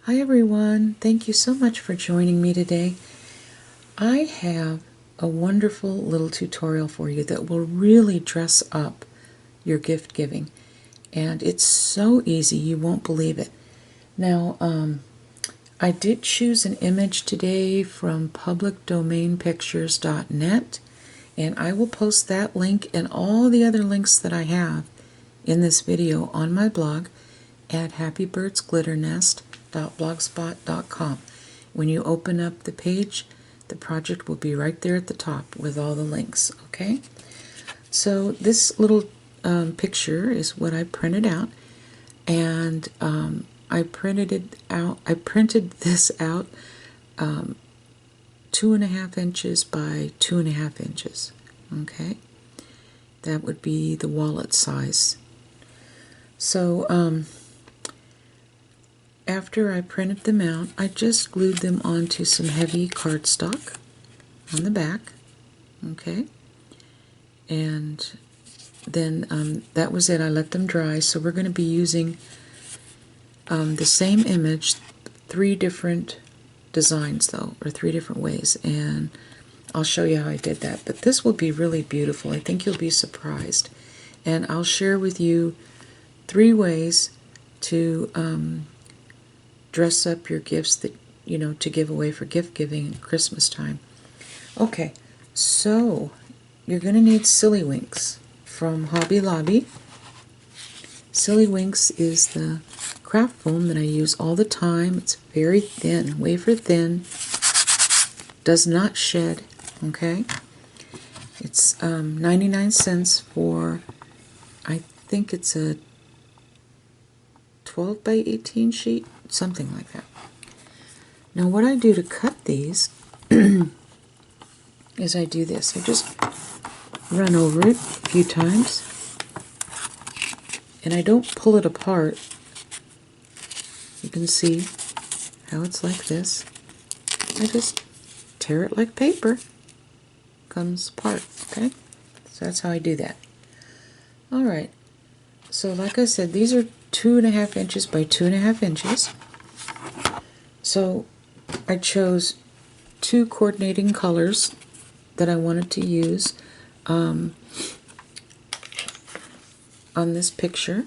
Hi everyone, thank you so much for joining me today. I have a wonderful little tutorial for you that will really dress up your gift giving, and it's so easy you won't believe it. Now I did choose an image today from publicdomainpictures.net, and I will post that link and all the other links that I have in this video on my blog at happybirdsglitternest.blogspot.com. When you open up the page, the project will be right there at the top with all the links, okay? So this little picture is what I printed out, and I printed this out 2.5 inches by 2.5 inches, okay? That would be the wallet size. So after I printed them out, I just glued them onto some heavy cardstock on the back, okay? And then that was it. I let them dry. So we're going to be using the same image, 3 different designs though, or 3 different ways, and I'll show you how I did that. But this will be really beautiful. I think you'll be surprised. And I'll share with you 3 ways to dress up your gifts that to give away for gift giving at Christmas time. Okay, so you're going to need Silly Winks from Hobby Lobby. Silly Winks is the craft foam that I use all the time. It's very thin, wafer thin, does not shed, okay? It's 99 cents for, I think it's a 12 by 18 sheet, something like that. Now what I do to cut these is I do this. I just run over it a few times, and I don't pull it apart. You can see how it's like this. I just tear it like paper. Comes apart, okay? So that's how I do that. Alright, so like I said, these are 2.5 inches by 2.5 inches. So I chose 2 coordinating colors that I wanted to use on this picture.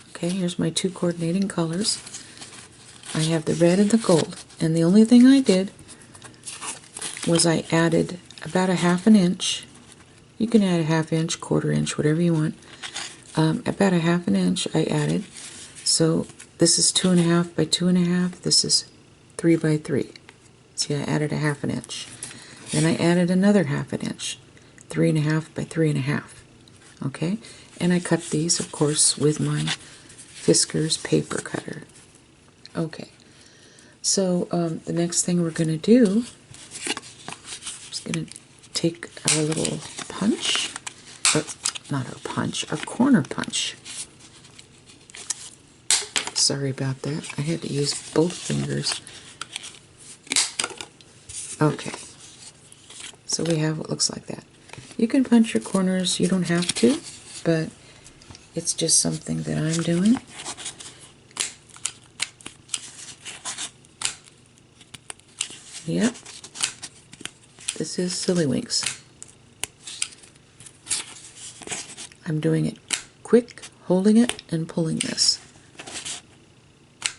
Okay, here's my 2 coordinating colors. I have the red and the gold, and the only thing I did was I added about 1/2 inch. You can add 1/2 inch, 1/4 inch, whatever you want. About 1/2 inch I added. So this is 2.5 by 2.5. This is 3 by 3. See, I added 1/2 inch. Then I added another 1/2 inch, 3.5 by 3.5. Okay, and I cut these, of course, with my Fiskars paper cutter. Okay, so the next thing we're going to do, I'm just going to take our little punch, or not our punch, our corner punch. Sorry about that. I had to use both fingers. Okay, so we have what looks like that. You can punch your corners, you don't have to, but it's just something that I'm doing. Yep, this is Silly Winks. I'm doing it quick, holding it, and pulling this.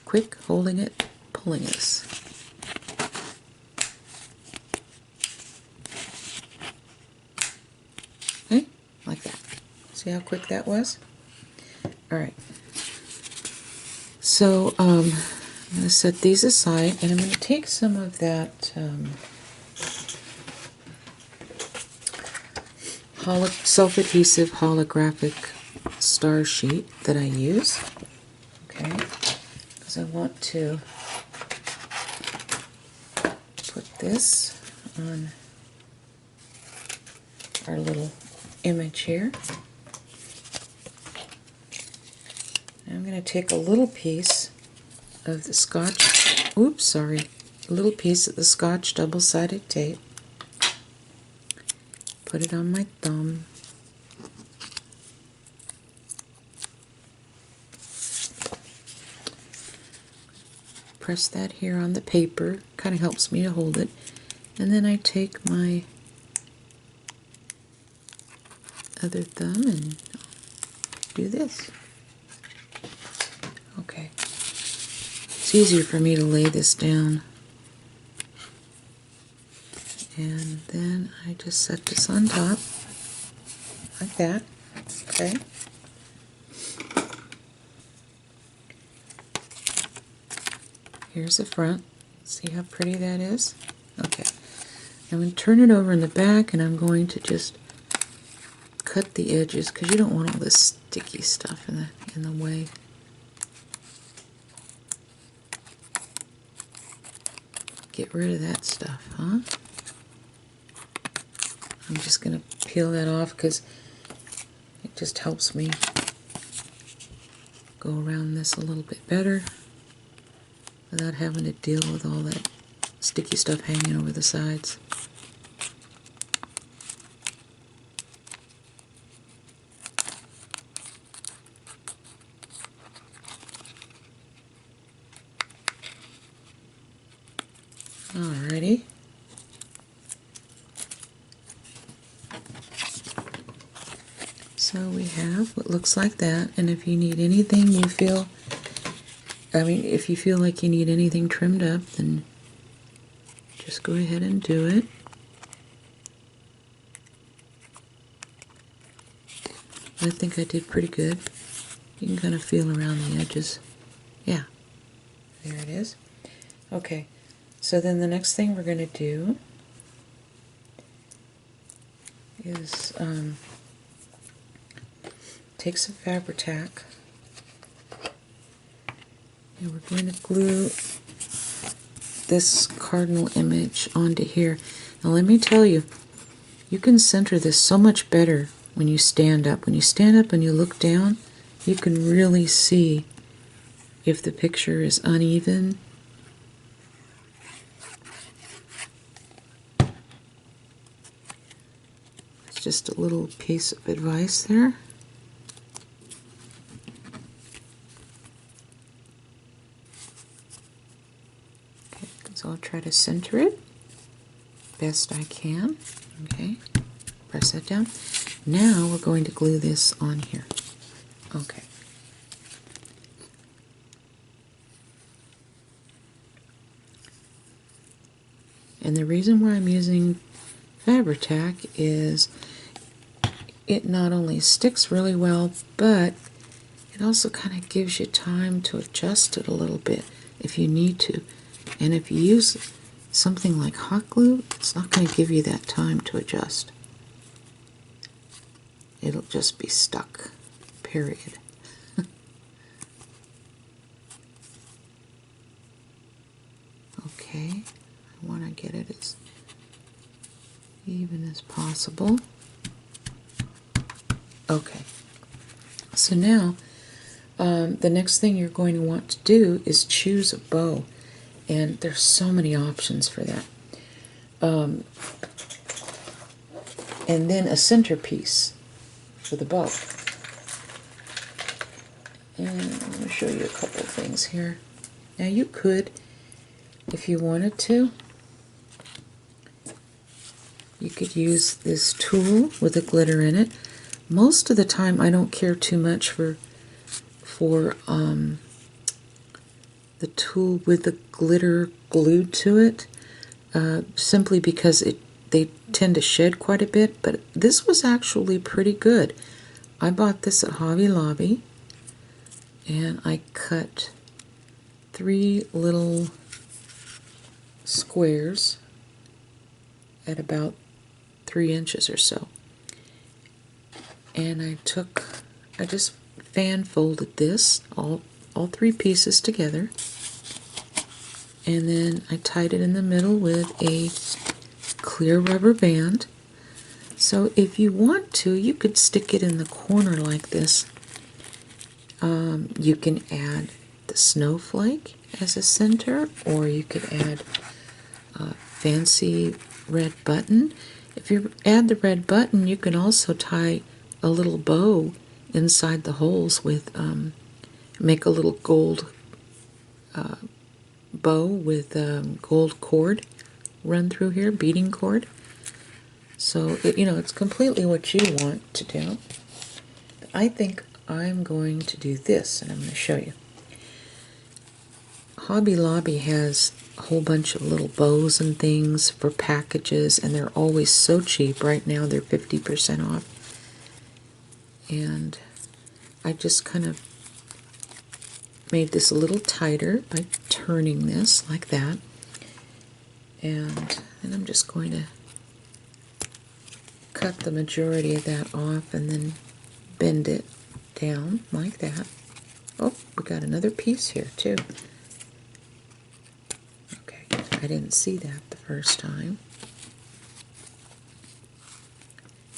Quick, holding it, pulling this. Okay, like that. See how quick that was? Alright. So, I'm going to set these aside, and I'm going to take some of that self-adhesive holographic star sheet that I use, okay, because I want to put this on our little image here. And I'm going to take a little piece of the Scotch, a little piece of the Scotch double-sided tape, put it on my thumb, press that here on the paper, kind of helps me to hold it, and then I take my other thumb and do this. Okay. It's easier for me to lay this down. And then I just set this on top, like that. Okay. Here's the front. See how pretty that is? Okay. I'm going to turn it over in the back, and I'm going to just cut the edges because you don't want all this sticky stuff in the way. Get rid of that stuff, huh? I'm just going to peel that off because it just helps me go around this a little bit better without having to deal with all that sticky stuff hanging over the sides. Alrighty. So we have what looks like that, and if you need anything you feel, if you feel like you need anything trimmed up, then just go ahead and do it. I think I did pretty good. You can kind of feel around the edges. Yeah, there it is. Okay, so then the next thing we're going to do is take some Fabri-Tac, and we're going to glue this Cardinal image onto here. Now let me tell you, you can center this so much better when you stand up. When you stand up and you look down, you can really see if the picture is uneven. It's just a little piece of advice there. Okay, so I'll try to center it best I can. Okay, press that down. Now we're going to glue this on here. Okay. And the reason why I'm using Fabri-Tac is it not only sticks really well, but it also kind of gives you time to adjust it a little bit if you need to. And if you use something like hot glue, it's not going to give you that time to adjust. It'll just be stuck, period. Okay, I want to get it as even as possible. Okay, so now the next thing you're going to want to do is choose a bow, and there's so many options for that. And then a centerpiece for the bow. And I'm going to show you a couple of things here. Now you could, if you wanted to, you could use this tool with a glitter in it. Most of the time I don't care too much for the tool with the glitter glued to it, simply because they tend to shed quite a bit, but this was actually pretty good. I bought this at Hobby Lobby, and I cut 3 little squares at about 3 inches or so. And I just fan folded this, all 3 pieces together, and then I tied it in the middle with a clear rubber band. So if you want to, you could stick it in the corner like this. You can add the snowflake as a center, or you could add a fancy red button. If you add the red button, you can also tie a little bow inside the holes with, make a little gold bow with gold cord run through here, beading cord. So, it's completely what you want to do. I think I'm going to do this, and I'm going to show you. Hobby Lobby has a whole bunch of little bows and things for packages, and they're always so cheap. Right now they're 50% off. And I just kind of made this a little tighter by turning this like that. And then I'm just going to cut the majority of that off and then bend it down like that. Oh, we got another piece here too. Okay, I didn't see that the first time.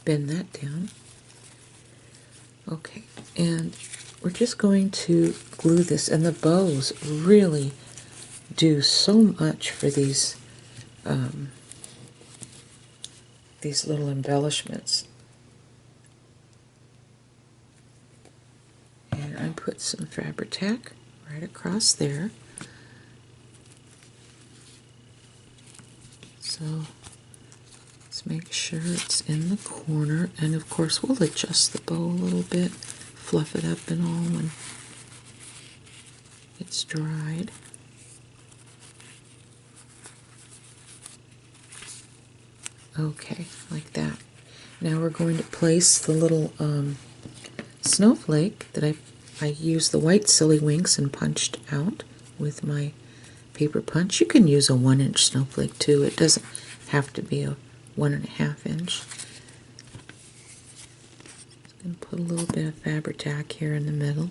Bend that down. Okay, and we're just going to glue this, and the bows really do so much for these little embellishments. And I put some Fabri-Tac right across there. So let's make sure it's in the corner, and of course we'll adjust the bow a little bit, fluff it up and all when it's dried. Okay, like that. Now we're going to place the little snowflake that I used the white silly winks and punched out with my paper punch. You can use a 1-inch snowflake too. It doesn't have to be a 1.5 inch. I'm going to put a little bit of Fabri-Tac here in the middle.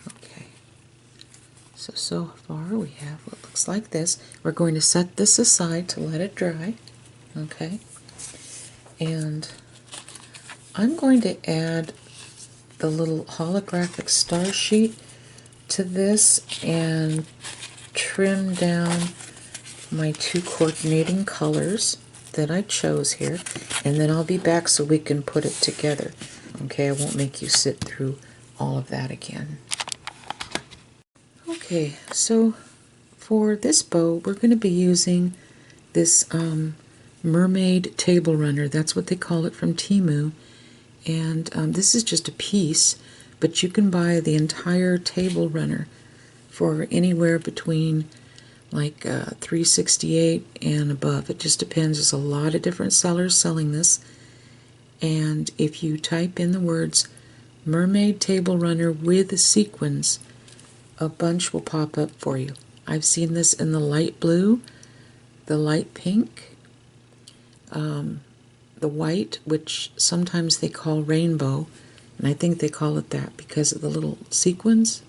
Okay. So far we have what looks like this. We're going to set this aside to let it dry. Okay. And I'm going to add the little holographic star sheet to this and trim down my 2 coordinating colors that I chose here, and then I'll be back so we can put it together. Okay, I won't make you sit through all of that again. Okay, so for this bow we're going to be using this mermaid table runner. That's what they call it from Temu. And this is just a piece, but you can buy the entire table runner for anywhere between like $3.68 and above. It just depends. There's a lot of different sellers selling this. And if you type in the words mermaid table runner with sequins, a bunch will pop up for you. I've seen this in the light blue, the light pink, the white, which sometimes they call rainbow, and I think they call it that because of the little sequins.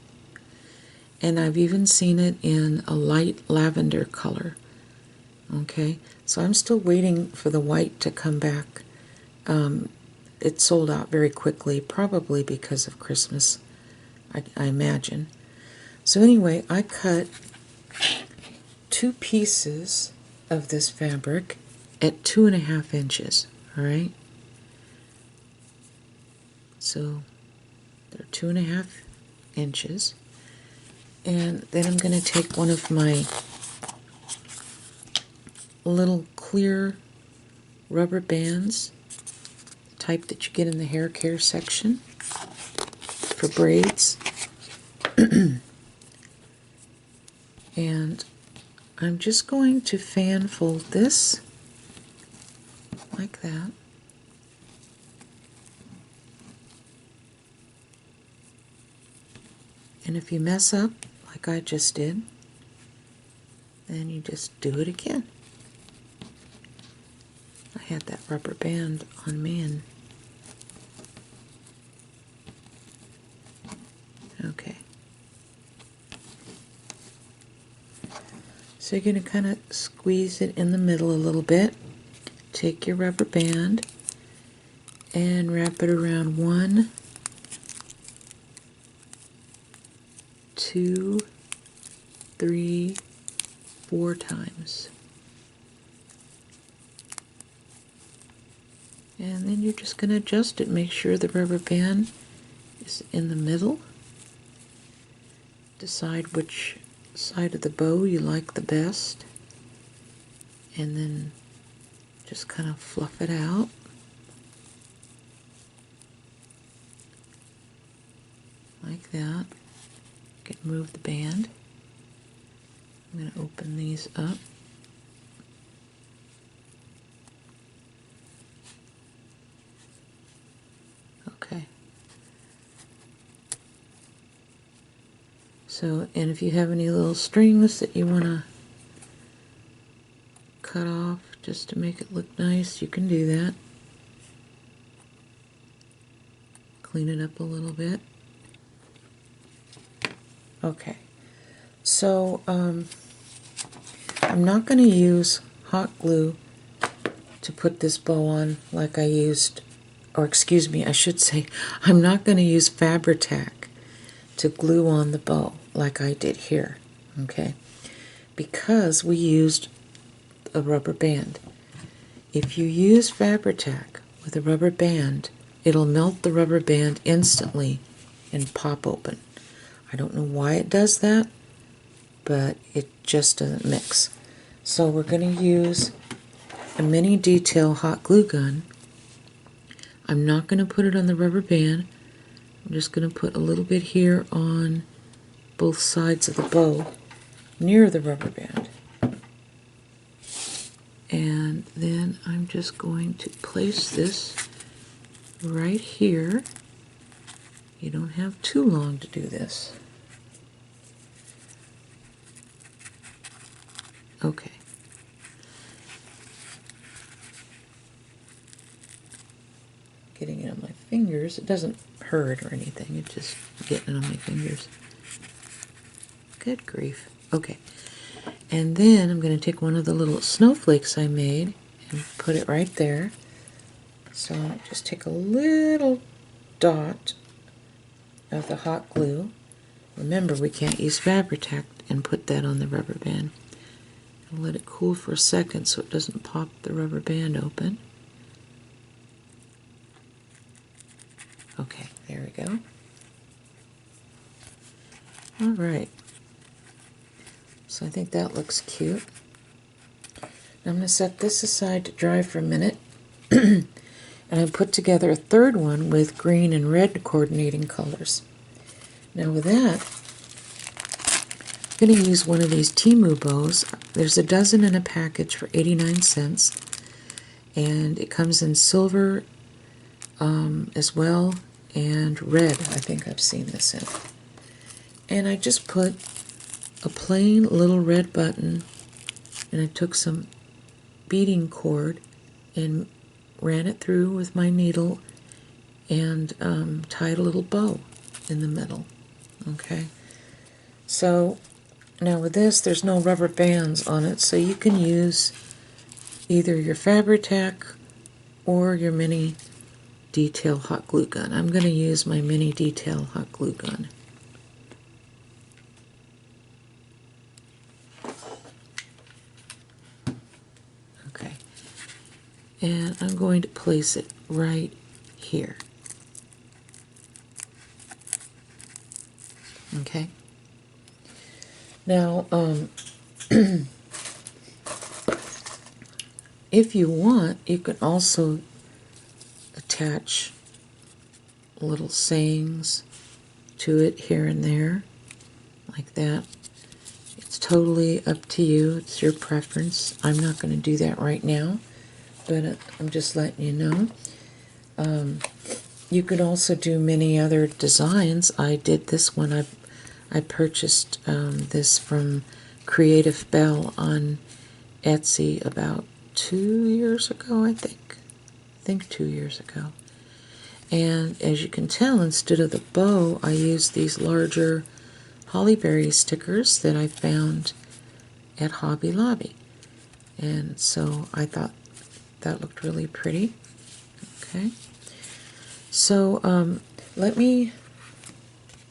And I've even seen it in a light lavender color. Okay, so I'm still waiting for the white to come back. It sold out very quickly, probably because of Christmas, I imagine. So anyway, I cut 2 pieces of this fabric at 2.5 inches. All right, so they're 2.5 inches, and then I'm going to take one of my little clear rubber bands, type that you get in the hair care section for braids, and I'm just going to fan fold this like that. And if you mess up, like I just did, then you just do it again. I had that rubber band on me, and okay. So you're going to kind of squeeze it in the middle a little bit. Take your rubber band and wrap it around 1, 2, 3, 4 times. And then you're just going to adjust it. Make sure the rubber band is in the middle. Decide which side of the bow you like the best. And then just kind of fluff it out. Like that. You can move the band. I'm going to open these up. Okay. So, and if you have any little strings that you want to cut off just to make it look nice, you can do that. Clean it up a little bit. Okay. So, I'm not going to use hot glue to put this bow on like I used, or excuse me, I should say, I'm not going to use Fabri-Tac to glue on the bow like I did here, okay? Because we used a rubber band. If you use Fabri-Tac with a rubber band, it'll melt the rubber band instantly and pop open. I don't know why it does that, but it just doesn't mix. So we're going to use a mini detail hot glue gun. I'm not going to put it on the rubber band. I'm just going to put a little bit here on both sides of the bow near the rubber band. And then I'm just going to place this right here. You don't have too long to do this. Okay. Getting it on my fingers. It doesn't hurt or anything. It's just getting it on my fingers. Good grief. Okay. And then I'm going to take one of the little snowflakes I made and put it right there. So I'll just take a little dot of the hot glue. Remember, we can't use Fabri-Tac and put that on the rubber band. And let it cool for a second so it doesn't pop the rubber band open. Okay, there we go. All right. So I think that looks cute. Now I'm going to set this aside to dry for a minute. And I put together a third one with green and red coordinating colors. Now with that, I'm going to use one of these Temu bows. There's a dozen in a package for 89 cents. And it comes in silver as well, and red, I think I've seen this in. And I just put a plain little red button, and I took some beading cord and ran it through with my needle and tied a little bow in the middle. Okay, so now with this, there's no rubber bands on it, so you can use either your Fabri-Tac or your mini detail hot glue gun. I'm going to use my mini detail hot glue gun. Okay, and I'm going to place it right here. Okay. Now, if you want, you can also attach little sayings to it here and there, like that. It's totally up to you. It's your preference. I'm not going to do that right now, but I'm just letting you know. You could also do many other designs. I did this one. I purchased this from Creative Belle on Etsy about 2 years ago, I think 2 years ago. And as you can tell, instead of the bow, I used these larger hollyberry stickers that I found at Hobby Lobby. And so I thought that looked really pretty. Okay. So let me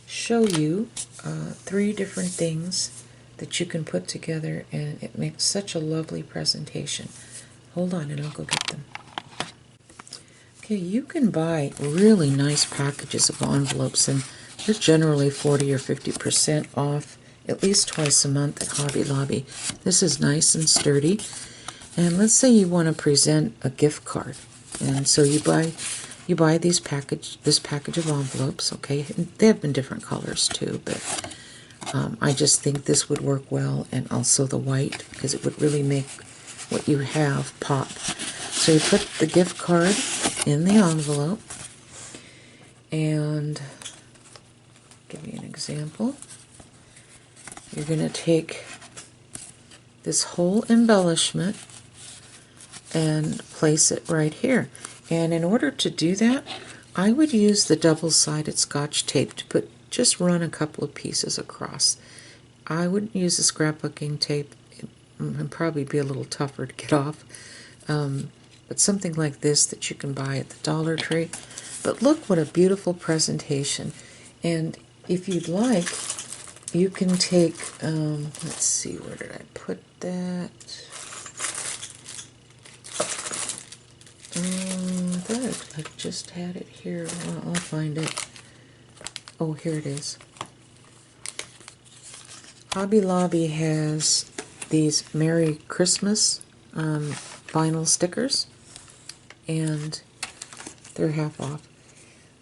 show you 3 different things that you can put together, and it makes such a lovely presentation. Hold on and I'll go get them. Okay, you can buy really nice packages of envelopes, and they're generally 40 or 50% off at least twice a month at Hobby Lobby. This is nice and sturdy. And let's say you want to present a gift card, and so you buy this package of envelopes. Okay, and they have in different colors too, but I just think this would work well, and also the white, because it would really make what you have pop. So you put the gift card in the envelope, and give you an example. You're going to take this whole embellishment and place it right here. And in order to do that, I would use the double-sided Scotch tape to just run a couple of pieces across. I wouldn't use the scrapbooking tape. It would probably be a little tougher to get off. But something like this that you can buy at the Dollar Tree. But look what a beautiful presentation. And if you'd like, you can take, let's see, where did I put that? I thought I just had it here. Well, I'll find it. Oh, here it is. Hobby Lobby has these Merry Christmas vinyl stickers, and they're half off.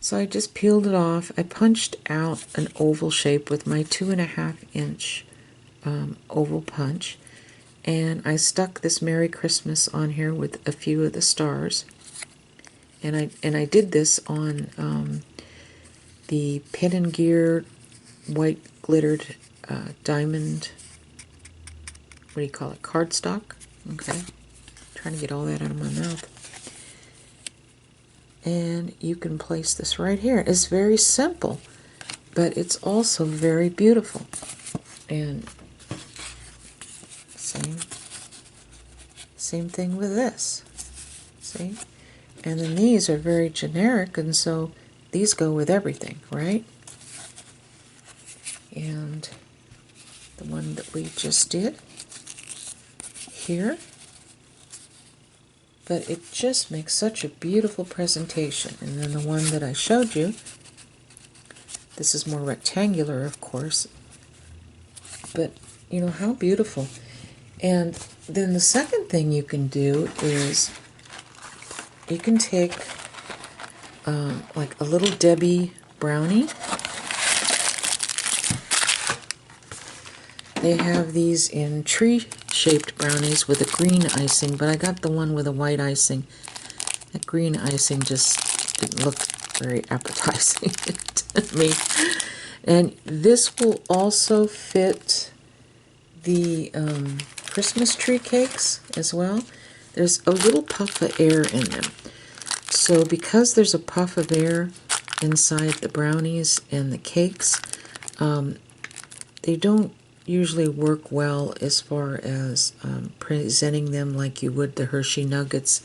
So I just peeled it off. I punched out an oval shape with my 2.5-inch oval punch, and I stuck this Merry Christmas on here with a few of the stars. And I did this on the Pen and Gear white glittered diamond, what do you call it, cardstock. Okay, trying to get all that out of my mouth. And you can place this right here. It's very simple, but it's also very beautiful. And same thing with this. See? And then these are very generic, and so these go with everything, right? And the one that we just did here. But it just makes such a beautiful presentation. And then the one that I showed you, this is more rectangular, of course, but you know how beautiful. And then the second thing you can do is you can take like a little Debbie brownie. They have these in tree-shaped brownies with a green icing, but I got the one with a white icing. That green icing just didn't look very appetizing to me. And this will also fit the Christmas tree cakes as well. There's a little puff of air in them. So because there's a puff of air inside the brownies and the cakes, they don't usually work well as far as presenting them like you would the Hershey Nuggets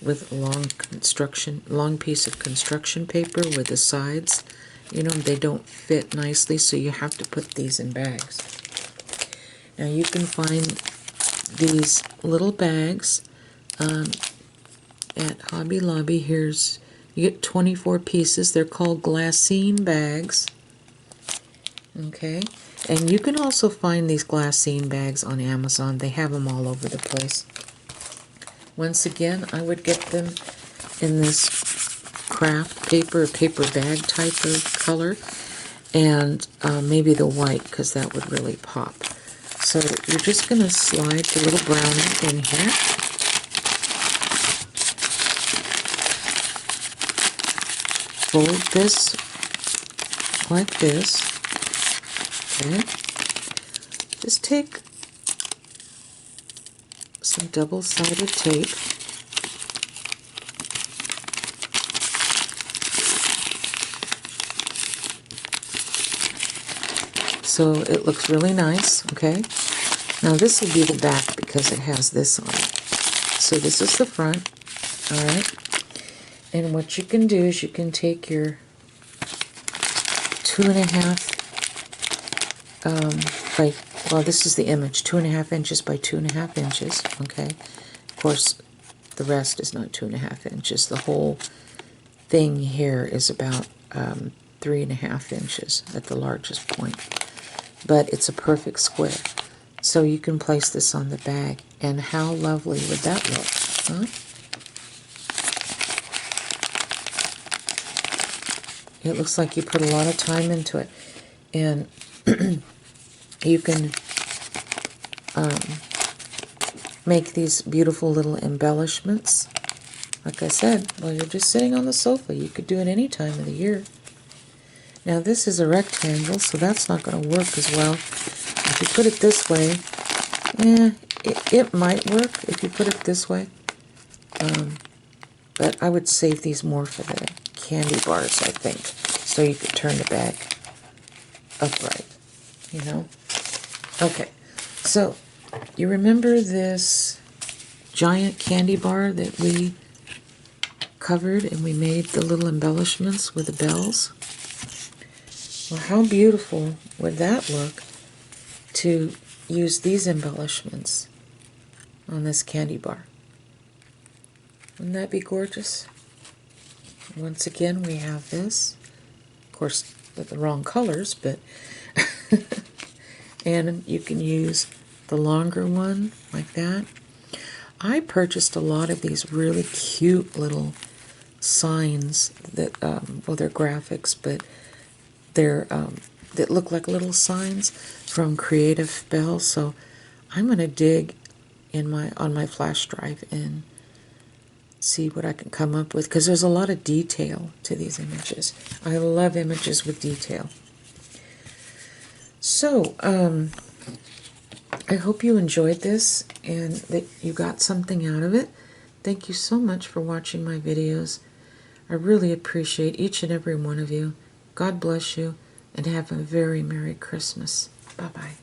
with long piece of construction paper with the sides. You know, they don't fit nicely, so you have to put these in bags. Now you can find these little bags at Hobby Lobby. You get 24 pieces. They're called glassine bags. Okay. And you can also find these glassine bags on Amazon. They have them all over the place. Once again, I would get them in this craft paper bag type of color, and maybe the white, because that would really pop. So you're just going to slide the little brownie in here. Fold this like this. Okay. Just take some double-sided tape so it looks really nice. Okay. Now this will be the back because it has this on it. So this is the front. All right. And what you can do is you can take your 2.5 well, this is the image, 2.5 inches by 2.5 inches, okay? Of course, the rest is not 2.5 inches. The whole thing here is about 3.5 inches at the largest point. But it's a perfect square. So you can place this on the bag. And how lovely would that look? Huh? It looks like you put a lot of time into it. And you can make these beautiful little embellishments. Like I said, while you're just sitting on the sofa, you could do it any time of the year. Now this is a rectangle, so that's not going to work as well. If you put it this way, it might work if you put it this way. But I would save these more for the candy bars, I think. So you could turn the bag upright, you know? Okay, so you remember this giant candy bar that we covered and we made the little embellishments with the bells? Well, how beautiful would that look to use these embellishments on this candy bar? Wouldn't that be gorgeous? Once again, we have this. Of course, with the wrong colors, but... and you can use the longer one, like that. I purchased a lot of these really cute little signs that, well, they're graphics, but they're, that look like little signs from Creative Bell. So I'm going to dig in on my flash drive and see what I can come up with, because there's a lot of detail to these images. I love images with detail. So, I hope you enjoyed this and that you got something out of it. Thank you so much for watching my videos. I really appreciate each and every one of you. God bless you, and have a very Merry Christmas. Bye-bye.